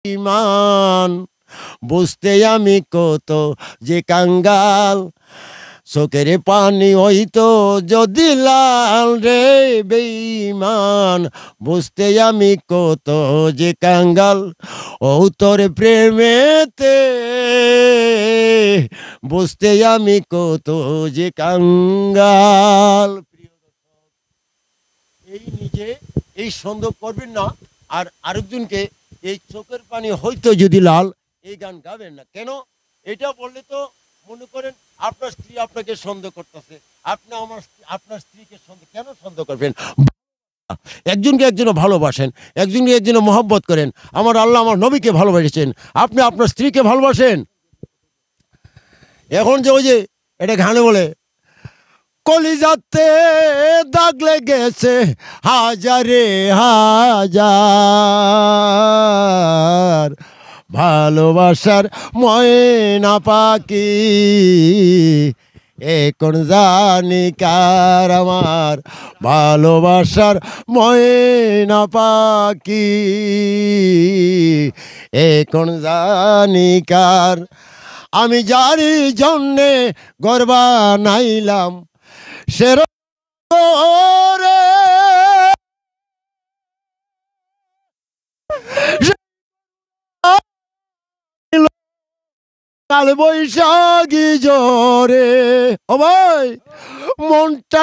ইমান বুঝতে আমি কত যে কাঙ্গাল চোখের পানি হইতো যদি লাল রে বেঈমান বুঝতে আমি কত যে কাঙ্গাল ও তোর প্রেমেতে বুঝতে আমি কত যে কাঙ্গাল। এই নিজে এই সন্দেহ করবেন না আর আরেকজনকে এই চোখের পানি হয়তো যদি লাল এই গান গাবেন না। কেন এটা বললে তো মনে করেন আপনার স্ত্রী আপনাকে সন্দেহ করতেছে, আপনি আপনার স্ত্রীকে সন্দেহ কেন সন্দেহ করবেন? একজনকে একজন ভালোবাসেন, একজনকে একজন মহব্বত করেন। আমার আল্লাহ আমার নবীকে ভালোবাসেছেন, আপনি আপনার স্ত্রীকে ভালোবাসেন। এখন যে ওই যে এটা গানে বলে কলিজাতে দাগ লেগেছে হাজারে হাজার ভালোবাসার ময়না পাখি এখন জানি কার আমার ভালোবাসার ময়না পাখি এখন জানি কার। আমি যারি জন্যে গর্বা নাইলাম সের রে কাল বৈশাখী জোরে ও ভাই মনটা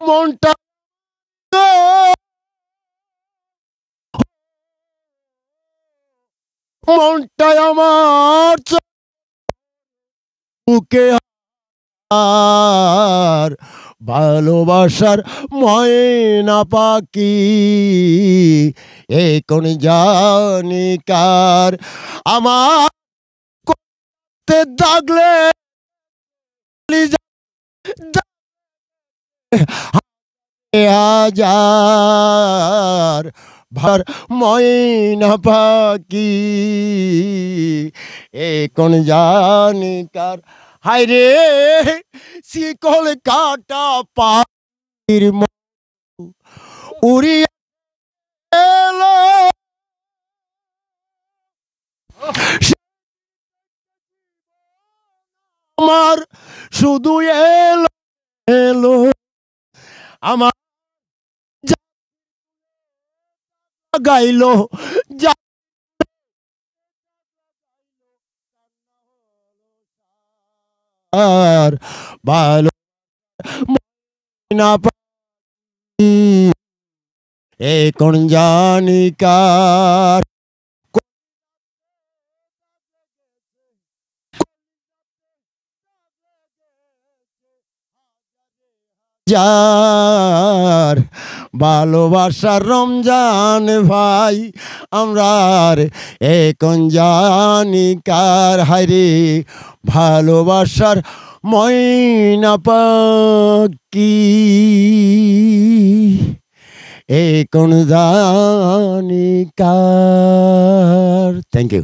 মনটা মনটাই আমার বুকে আর ভালোবাসার ময়না পাখি এখন জানি কার। আমার দাগলে হাজার ভার ময়না পাখি এখন জানি কার। হায় রে শিকল কাটা পাখির উড়িয়া এলো আমার শুধু এলো এলো আমার গাইলো যা আর ভালো না পাই এখন জানি কার। যার ভালোবাসার রমজান ভাই আমরা এখন জানি কার। হায়রে ভালোবাসার ময়না পাখি এখন জানি কার। Thank you.